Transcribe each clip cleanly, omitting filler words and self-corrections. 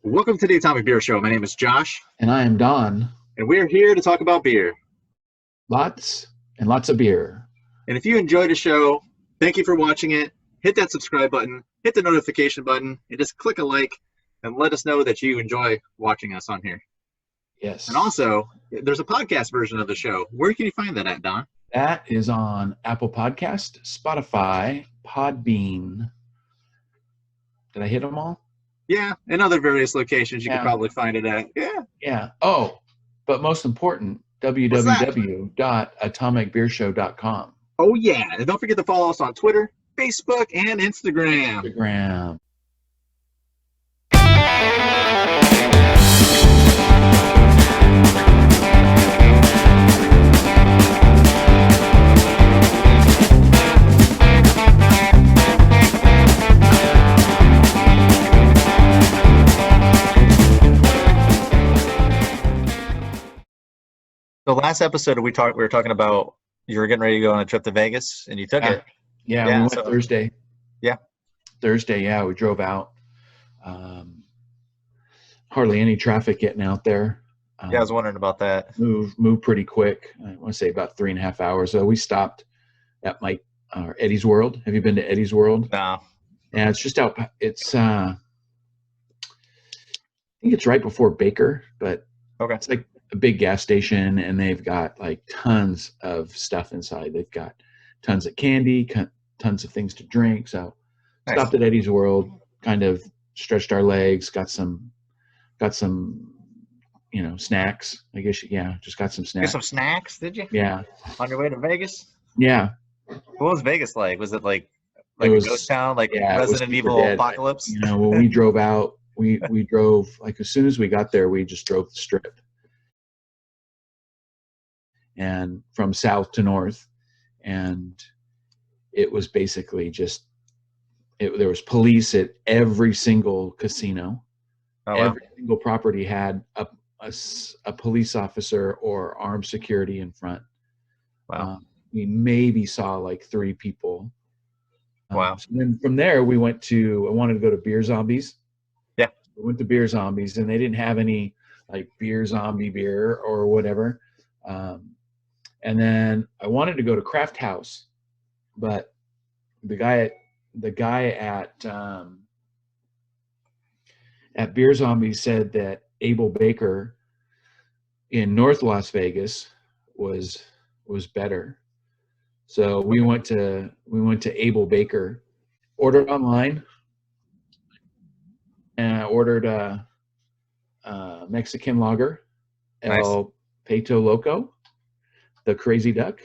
Welcome to the Atomic Beer Show. My name is Josh, And I am Don. and we're here to talk about beer. Lots and lots of beer. And if you enjoyed the show, thank you for watching it. Hit that subscribe button, hit the notification button, and just click a like and let us know that you enjoy watching us on here. Yes. And also, there's a podcast version of the show. Where can you find that at, Don? That is on Apple Podcast, Spotify, Podbean. Did I hit them all? Yeah, and other various locations you can probably find it at. Yeah. Oh, but most important, www.atomicbeershow.com. Oh, yeah. And don't forget to follow us on Twitter, Facebook, and Instagram. The last episode we were talking about you were getting ready to go on a trip to Vegas and you took it. Yeah, we went Thursday. Yeah. Thursday, yeah, we drove out. Hardly any traffic getting out there. Yeah, I was wondering about that. Move pretty quick. I want to say about 3.5 hours. So we stopped at Eddie's World. Have you been to Eddie's World? No. Yeah, it's just out. It's I think it's right before Baker, but okay. It's like a big gas station, and they've got like tons of stuff inside. They've got tons of candy, tons of things to drink. So stopped at Eddie's World, kind of stretched our legs, got some snacks. I guess just got some snacks. Get some snacks, did you? Yeah. On your way to Vegas? Yeah. What was Vegas like? Was it like a ghost town, like Resident Evil Apocalypse? When we drove out, we drove, like, as soon as we got there, we just drove the strip. And from south to north, and it was basically there was police at every single casino. Oh, wow. Every single property had a police officer or armed security in front. Wow. We maybe saw like 3 people. Wow. So then from there, I wanted to go to Beer Zombies. Yeah. We went to Beer Zombies, and they didn't have any like beer zombie beer or whatever. And then I wanted to go to Craft House, but the guy at Beer Zombies said that Able Baker in North Las Vegas was better. So we went to Able Baker, ordered online, and I ordered a Mexican lager, El Peto Loco. The Crazy Duck.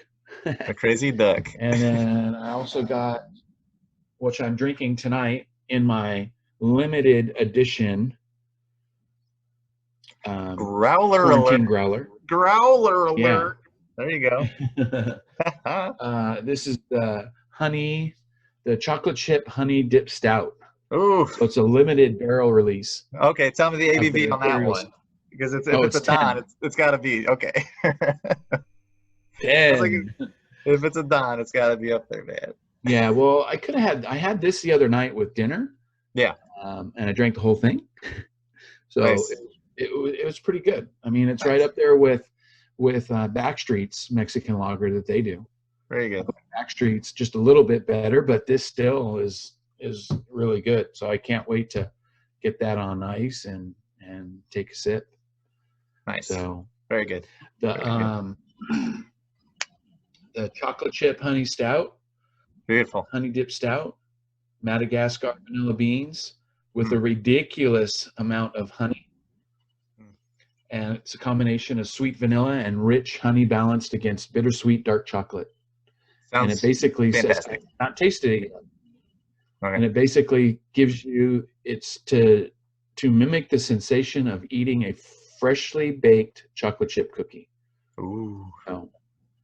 The Crazy Duck. And then I also got, which I'm drinking tonight in my limited edition Growler Alert. Growler Alert. Yeah. There you go. This is the chocolate chip honey dip stout. Ooh. So it's a limited barrel release. Okay, tell me the ABV on that one. Because if it's a 10. Don, it's got to be, okay. 10. If it's a Don, it's got to be up there, man. Yeah, well, I had this the other night with dinner. Yeah. And I drank the whole thing. So nice. it was pretty good. I mean, it's right up there with Backstreet's Mexican lager that they do. Very good. Backstreet's just a little bit better, but this still is really good. So I can't wait to get that on ice and take a sip. Nice. So very good. The chocolate chip honey stout. Beautiful. Honey dip stout, Madagascar vanilla beans with a ridiculous amount of honey. And it's a combination of sweet vanilla and rich honey balanced against bittersweet dark chocolate. Sounds and it basically fantastic. says, not tasted it yet. Okay. And it basically gives you, it's to mimic the sensation of eating a freshly baked chocolate chip cookie. Ooh. So,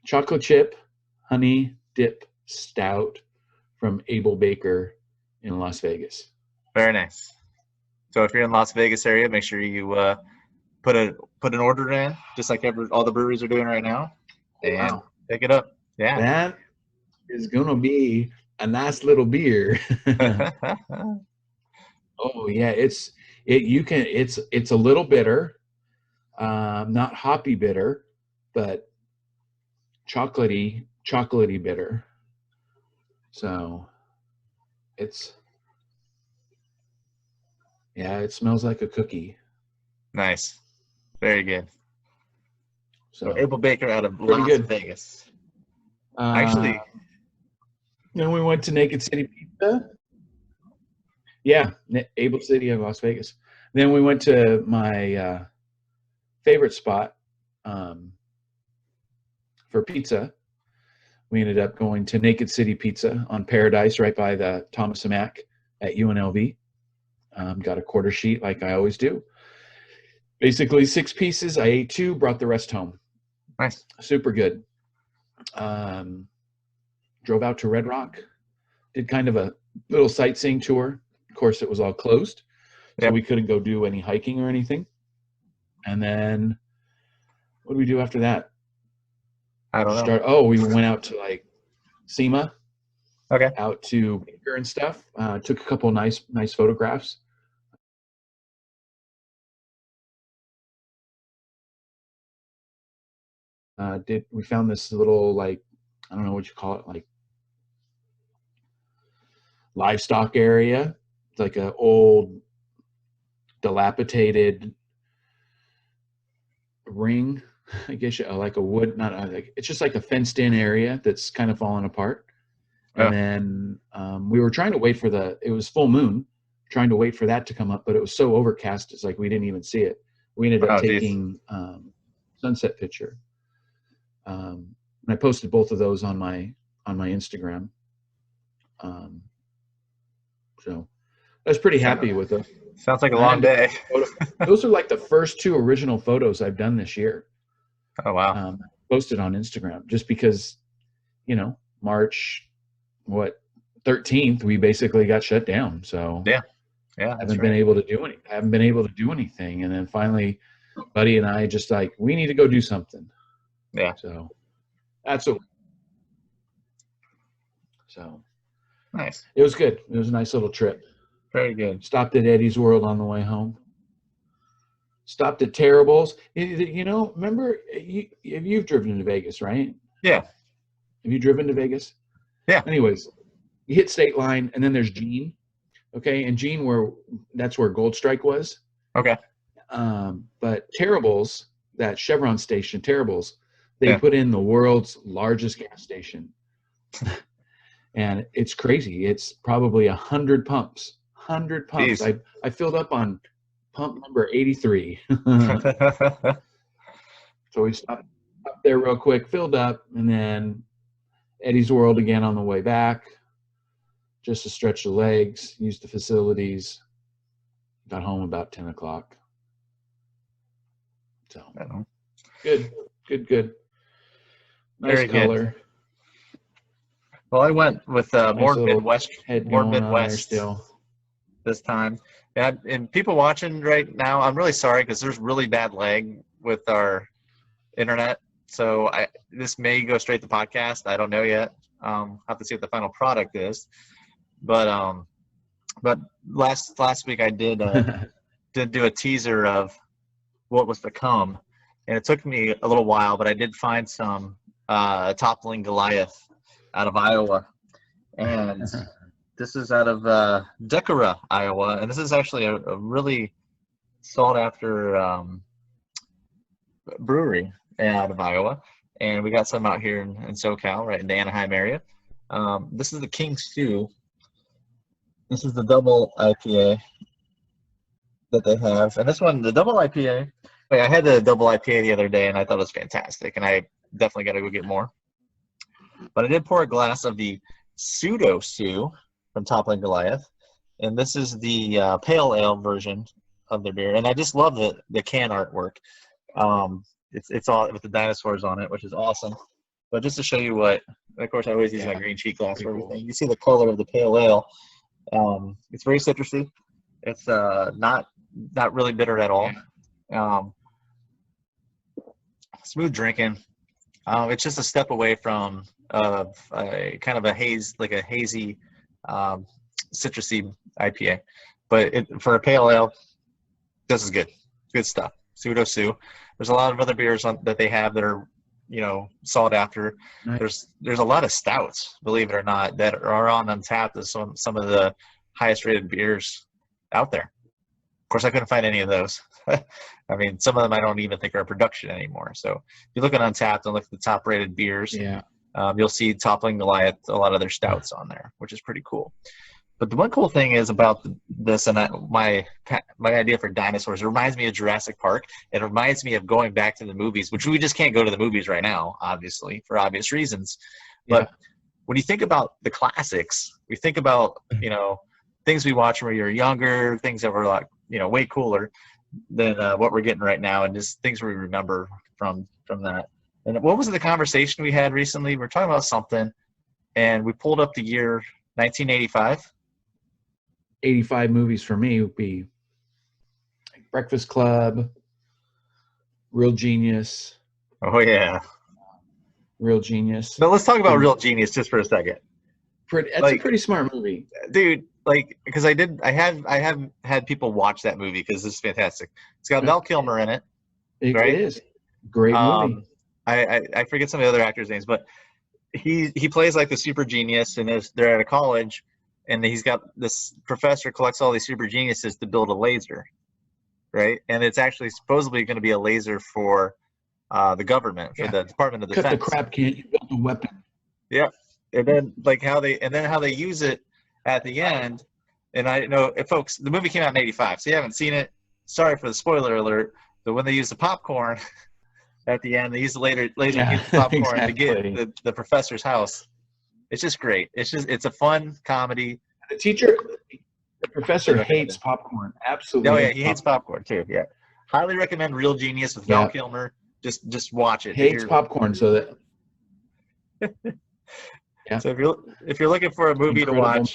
chocolate chip honey dip stout from Able Baker in Las Vegas. Very nice. So if you're in Las Vegas area, make sure you put an order in, just like all the breweries are doing right now, and pick it up. Yeah, that is gonna be a nice little beer. Oh yeah, it's It's a little bitter, not hoppy bitter, but chocolatey bitter. So it smells like a cookie. Nice. Very good. So So Able Baker out of pretty Las good. Vegas. Actually, then we went to Naked City Pizza. Yeah, Able City of Las Vegas. Then we went to my favorite spot for pizza. We ended up going to Naked City Pizza on Paradise, right by the Thomas and Mack at UNLV. Got a quarter sheet like I always do. Basically 6 pieces. I ate 2, brought the rest home. Nice. Super good. Drove out to Red Rock. Did kind of a little sightseeing tour. Of course, it was all closed, so we couldn't go do any hiking or anything. And then what did we do after that? I don't know. Oh, we went out to like SEMA. Okay. Out to Baker and stuff. Took a couple nice photographs. We found this little, like, I don't know what you call it, like livestock area. It's like an old dilapidated ring, I guess, like a wood, not like, it's just like a fenced in area that's kind of fallen apart. And then we were trying to wait for it was full moon, trying to wait for that to come up, but it was so overcast, it's like we didn't even see it. We ended up taking sunset picture. And I posted both of those on my Instagram. So I was pretty happy with them. Sounds like a long day. Those are like the first 2 original photos I've done this year. Oh, wow. Posted on Instagram just because, March 13th, we basically got shut down. So yeah, I haven't been able to do anything. And then finally, Buddy and I just like, we need to go do something. Yeah. So that's what. So nice. It was good. It was a nice little trip. Very good. Stopped at Eddie's World on the way home. Stopped at Terrible's. Remember, you've driven to Vegas, right? Yeah. Have you driven to Vegas? Yeah. Anyways, you hit State Line, and then there's Gene. Okay, and Gene, that's where Gold Strike was. Okay. But Terrible's, that Chevron station, Terrible's, they put in the world's largest gas station. And it's crazy. It's probably 100 pumps. 100 pumps. I filled up on pump number 83. So we stopped up there real quick, filled up, and then Eddie's World again on the way back, just to stretch the legs, use the facilities. Got home about 10 o'clock. So good. Nice Very color. Good. Well, I went with more Midwest still this time. Yeah, and people watching right now, I'm really sorry because there's really bad lag with our internet. So this may go straight to podcast. I don't know yet. Have to see what the final product is. But last week I did do a teaser of what was to come, and it took me a little while, but I did find some Toppling Goliath out of Iowa, and this is out of Decorah, Iowa, and this is actually a really sought after brewery out of Iowa, and we got some out here in SoCal, right in the Anaheim area. This is the King Stew. This is the double IPA that they have, and this one, the double IPA. I had the double IPA the other day, and I thought it was fantastic, and I definitely got to go get more. But I did pour a glass of the Pseudo Stew from Toppling Goliath, and this is the pale ale version of their beer. And I just love the can artwork. It's all with the dinosaurs on it, which is awesome. But just to show you of course, I always use my green cheat glass for everything. You see the color of the pale ale. It's very citrusy. It's not really bitter at all. Smooth drinking. It's just a step away from kind of a hazy, citrusy IPA. But for a pale ale, This is good. Good stuff. Pseudo Sue. There's a lot of other beers that they have that are, sought after. Nice. There's a lot of stouts, believe it or not, that are on Untappd as some of the highest rated beers out there. Of course, I couldn't find any of those. I mean, some of them I don't even think are in production anymore. So if you look at Untappd and look at the top rated beers, you'll see Toppling Goliath, a lot of their stouts on there, which is pretty cool. But the one cool thing is about this, and my idea for dinosaurs, it reminds me of Jurassic Park. It reminds me of going back to the movies, which we just can't go to the movies right now, obviously, for obvious reasons. But when you think about the classics, we think about, things we watched when we were younger, things that were like, way cooler than what we're getting right now, and just things we remember from that. And what was the conversation we had recently? We were talking about something, and we pulled up the year 1985. 85 movies for me would be Breakfast Club, Real Genius. Oh yeah, Real Genius. No, let's talk about Real Genius just for a second. That's a pretty smart movie, dude. Because I have had people watch that movie because it's fantastic. It's got Val Kilmer in it. Right? It is great movie. I forget some of the other actors' names, but he plays like the super genius, and they're at a college. And he's got this professor collects all these super geniuses to build a laser, right? And it's actually supposedly going to be a laser for the government, for the Department of Defense. Cut the crap can, you built a weapon. Yeah, and then how they use it at the end. And I know, folks, the movie came out in '85, so you haven't seen it. Sorry for the spoiler alert. But when they use the popcorn at the end, they use the laser popcorn to get the professor's house. It's just great. It's a fun comedy. The professor hates popcorn. Absolutely. Oh yeah, he hates popcorn too. Yeah, highly recommend Real Genius with Val Kilmer. Just watch it. Hates popcorn, so that. So if you're looking for a movie to watch,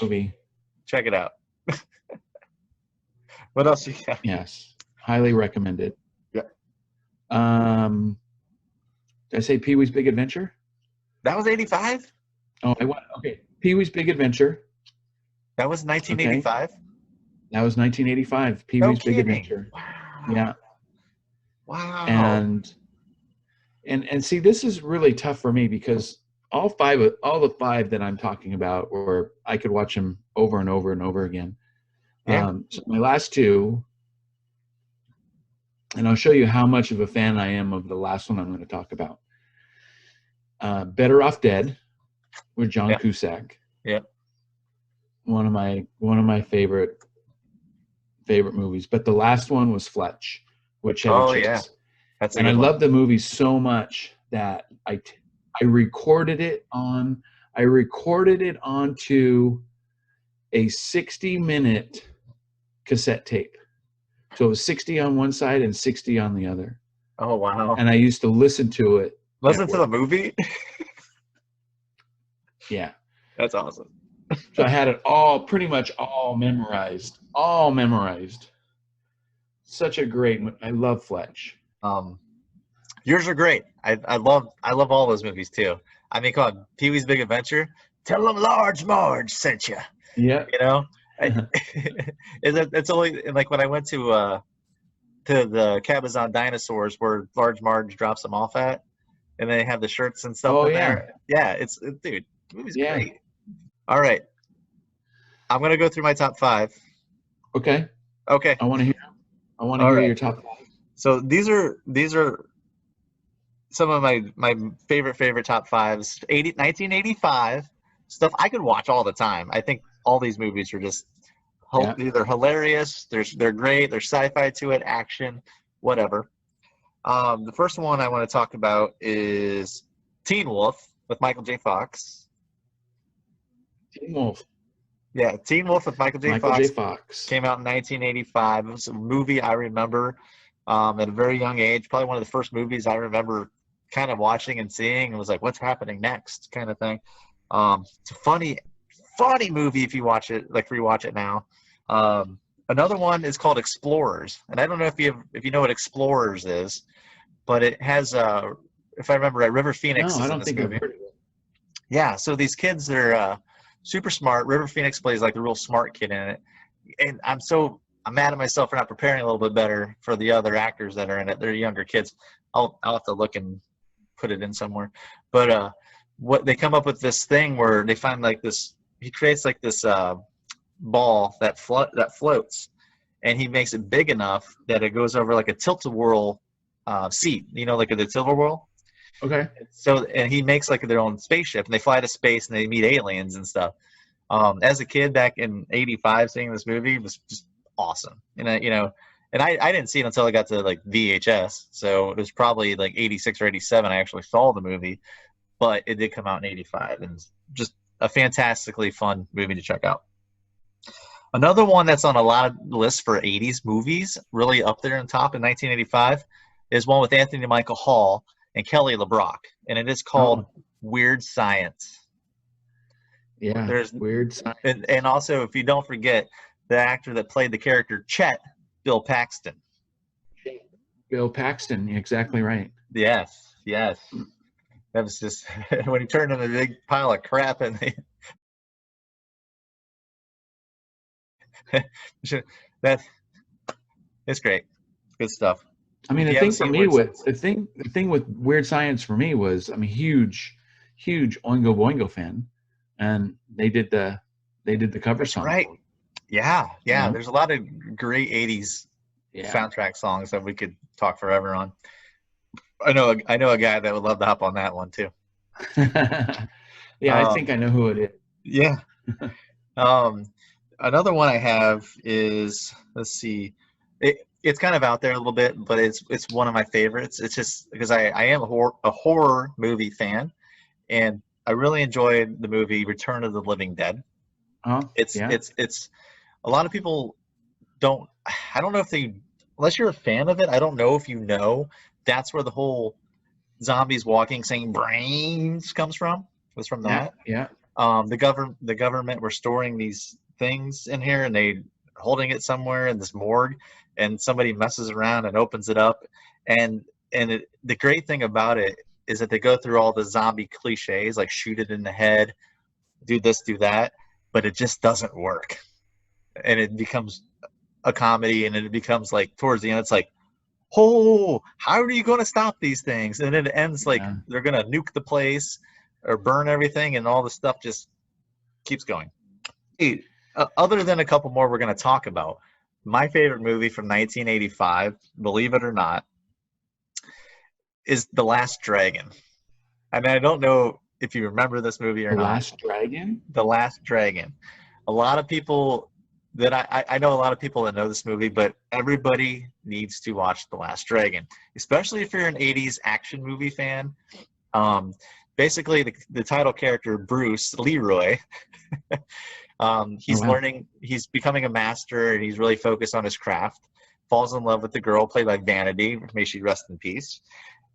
check it out. What else you got? Yes, highly recommended. Yeah. Did I say Pee-wee's Big Adventure? That was '85. Oh, okay. Pee-wee's Big Adventure. That was 1985. That was 1985. Pee-wee's Big Adventure. Wow. Yeah. Wow. And see, this is really tough for me because all the five that I'm talking about, or I could watch them over and over and over again. Yeah. So my last two, and I'll show you how much of a fan I am of the last one I'm going to talk about. Better Off Dead with John Cusack. Yeah. One of my favorite movies. But the last one was Fletch with Chevy Chase. And I love the movie so much that I recorded it onto a 60-minute cassette tape. So it was 60 on one side and 60 on the other. Oh wow. And I used to listen to it. Listen to the movie? Yeah. That's awesome. So I had it pretty much all memorized. Such a great, I love Fletch. Yours are great. I love all those movies too. I mean, come on, Pee-wee's Big Adventure. Tell them Large Marge sent you. Yeah. It's only like when I went to the Cabazon Dinosaurs where Large Marge drops them off at, and they have the shirts and stuff there. Yeah, dude, the movie's great. All right, I'm gonna go through my top 5. Okay. I want to hear your top 5. So these are some of my favorite top 5s. 1985 stuff I could watch all the time. I think all these movies are just either hilarious, they're great, there's sci-fi to it, action, whatever. The first one I want to talk about is Teen Wolf with Michael J. Fox. Teen Wolf. Yeah, Teen Wolf with Michael J. Fox. Came out in 1985. It was a movie I remember at a very young age. Probably one of the first movies I remember kind of watching and seeing. It was like, what's happening next kind of thing. It's a funny movie if you watch it, like rewatch it now. Another one is called Explorers. And I don't know if you know what Explorers is, but it has, if I remember right, River Phoenix is in this movie. I've heard of it. Yeah, so these kids, they're super smart. River Phoenix plays like the real smart kid in it. And I'm so I'm mad at myself for not preparing a little bit better for the other actors that are in it. They're younger kids. I'll have to look and put it in somewhere. But what they come up with this thing where they find like this. He creates like this ball that floats, and he makes it big enough that it goes over like a tilt-a-whirl seat. You know, like a tilt-a-whirl. Okay. So, and he makes like their own spaceship, and they fly to space and they meet aliens and stuff. As a kid back in '85, seeing this movie was just awesome. And and I didn't see it until I got to like VHS. So it was probably like '86 or '87 I actually saw the movie, but it did come out in '85, and it's just a fantastically fun movie to check out. Another one that's on a lot of lists for '80s movies, really up there on top in 1985, is one with Anthony Michael Hall and Kelly LeBrock, and it is called Weird Science. Yeah, There's Weird Science. And also, if you don't forget, the actor that played the character Chet, Bill Paxton. Bill Paxton, exactly right. Yes. That was just when he turned into a big pile of crap, and that it's great, good stuff. I mean, the thing for me with the thing with Weird Science for me was, I mean, huge Oingo Boingo fan, and they did the cover song. Right. Yeah. You know? There's a lot of great '80s soundtrack songs that we could talk forever on. I know a guy that would love to hop on that one too. Yeah, I think I know who it is. Yeah. Another one I have is, let's see, it's kind of out there a little bit, but it's one of my favorites. It's just because I am a horror movie fan, and I really enjoyed the movie Return of the Living Dead. It's a lot of people don't. I don't know if they, unless you're a fan of it, I don't know if you know that's where the whole zombies walking saying brains comes from. It was from that. Yeah. The government were storing these things in here, and they holding it somewhere in this morgue, and somebody messes around and opens it up, and the great thing about it is that they go through all the zombie cliches, like shoot it in the head, do this, do that, but it just doesn't work, and it becomes a comedy, and it becomes like towards the end it's like, oh, how are you going to stop these things? And then it ends like they're going to nuke the place or burn everything, and all the stuff just keeps going. Hey, other than a couple more we're going to talk about, my favorite movie from 1985, believe it or not, is The Last Dragon. I mean, I don't know if you remember this movie or not. The Last Dragon? The Last Dragon. A lot of people that I know a lot of people that know this movie, but everybody needs to watch The Last Dragon, especially if you're an 80s action movie fan. Basically, the title character, Bruce Leroy, he's becoming a master, and he's really focused on his craft, falls in love with the girl played by Vanity, may she rest in peace.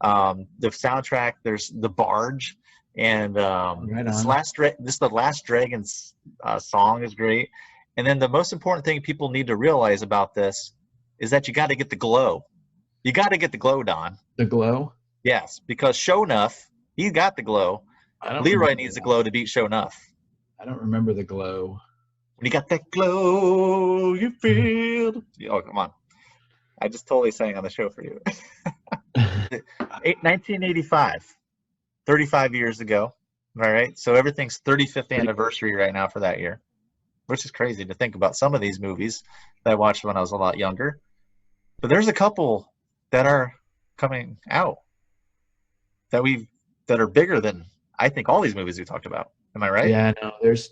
The soundtrack, there's The Barge, and the Last Dragon's song is great. And then the most important thing people need to realize about this is that you got to get the glow. You got to get the glow, Don. The glow? Yes, because Sho'nuff, he's got the glow. Leroy needs the glow to beat Sho'nuff. I don't remember the glow. When you got that glow, you feel. Oh, come on. I just totally sang on the show for you. 1985, 35 years ago. All right. So everything's 35th anniversary right now for that year, which is crazy to think about. Some of these movies that I watched when I was a lot younger. But there's a couple that are coming out that are bigger than, I think, all these movies we talked about. Am I right? Yeah, no, there's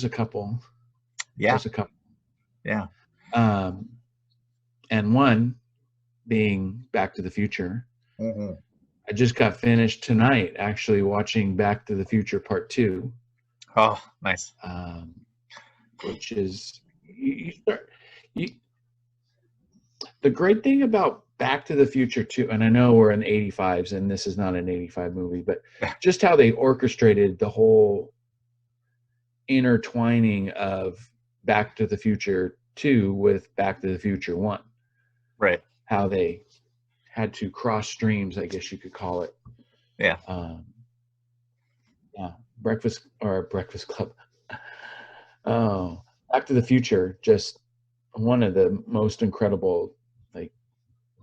a couple. Yeah. There's a couple. Yeah. And one being Back to the Future. Mm-hmm. I just got finished tonight actually watching Back to the Future Part 2. Oh, nice. Which is the great thing about Back to the Future 2, and I know we're in the 85s and this is not an 85 movie, but just how they orchestrated the whole intertwining of Back to the Future 2 with Back to the Future 1. Right. How they had to cross streams, I guess you could call it. Yeah. Breakfast Club. Oh, Back to the Future, just one of the most incredible like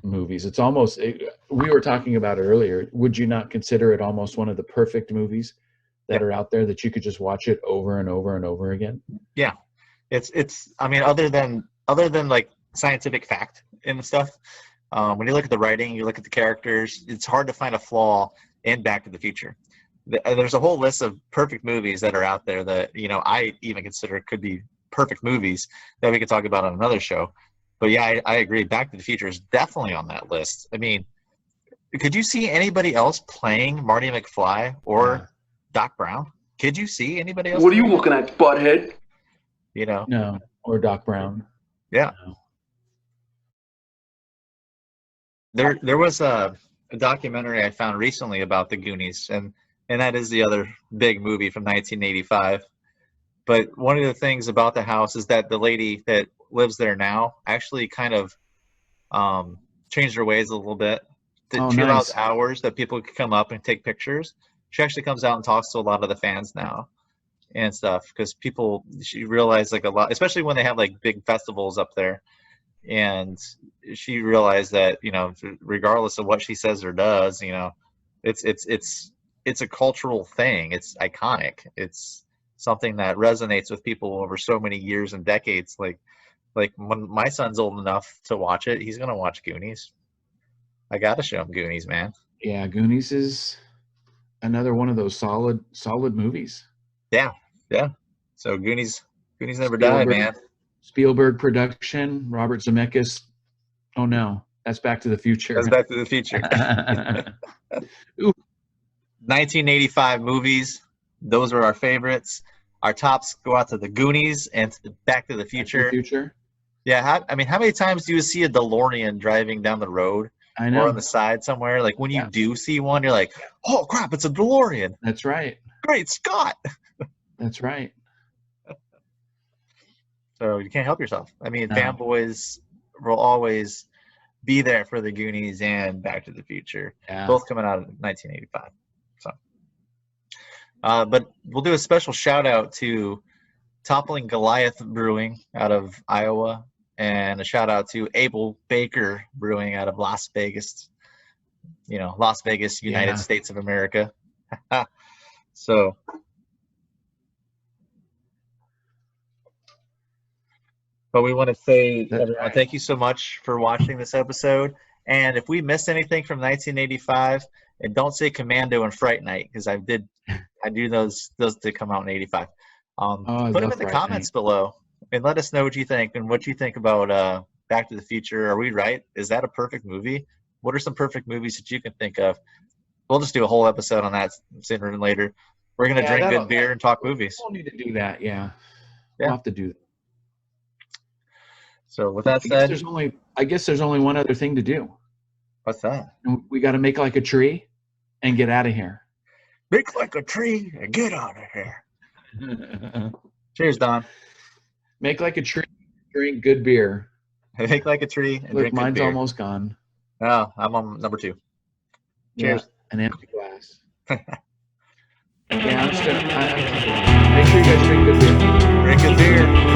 movies. It's almost we were talking about it earlier. Would you not consider it almost one of the perfect movies that Yeah. are out there that you could just watch it over and over and over again? Yeah, it's. I mean, other than like scientific fact and stuff, when you look at the writing, you look at the characters, it's hard to find a flaw in Back to the Future. There's a whole list of perfect movies that are out there that I even consider could be perfect movies that we could talk about on another show. But yeah, I agree. Back to the Future is definitely on that list. I mean, could you see anybody else playing Marty McFly or Doc Brown? Could you see anybody else? What are you looking at, butthead? No, or Doc Brown. Yeah. No. There was a documentary I found recently about the Goonies, and that is the other big movie from 1985. But one of the things about the house is that the lady that lives there now actually kind of changed her ways a little bit. She allows hours that people could come up and take pictures. She actually comes out and talks to a lot of the fans now and stuff, because she realized like a lot, especially when they have like big festivals up there, and she realized that regardless of what she says or does, it's a cultural thing. It's iconic. It's something that resonates with people over so many years and decades. Like when my son's old enough to watch it, he's gonna watch Goonies. I gotta show him Goonies, man. Yeah, Goonies is another one of those solid movies. Yeah. So Goonies never die, man. Spielberg production, Robert Zemeckis. Oh no, that's Back to the Future. That's Back to the Future. 1985 movies. Those are our favorites. Our tops go out to the Goonies and to Back to the Future. Yeah, how many times do you see a DeLorean driving down the road? I know. Or on the side somewhere? Like when you do see one, you're like, oh crap, it's a DeLorean. That's right. Great Scott. That's right. So you can't help yourself. I mean, fanboys will always be there for the Goonies and Back to the Future. Yeah. Both coming out of 1985. So, but we'll do a special shout out to Toppling Goliath Brewing out of Iowa, and a shout out to Able Baker Brewing out of Las Vegas. Las Vegas, United States of America. So. But we want to say, everyone, thank you so much for watching this episode. And if we missed anything from 1985, and don't say Commando and Fright Night, because I do those did come out in 85. Put them in the comments below and let us know what you think and what you think about Back to the Future. Are we right? Is that a perfect movie? What are some perfect movies that you can think of? We'll just do a whole episode on that sooner than later. We're going to drink good beer and talk movies. We'll need to do that, We'll have to do that. So with that said, I guess there's only one other thing to do. What's that? We got to make like a tree and get out of here. Make like a tree and get out of here. Cheers, Don. Make like a tree, drink good beer. Make like a tree and drink good beer. Mine's almost gone. Oh, I'm on number 2. Cheers. An empty glass. I'm still. Make sure you guys drink good beer. Drink good beer.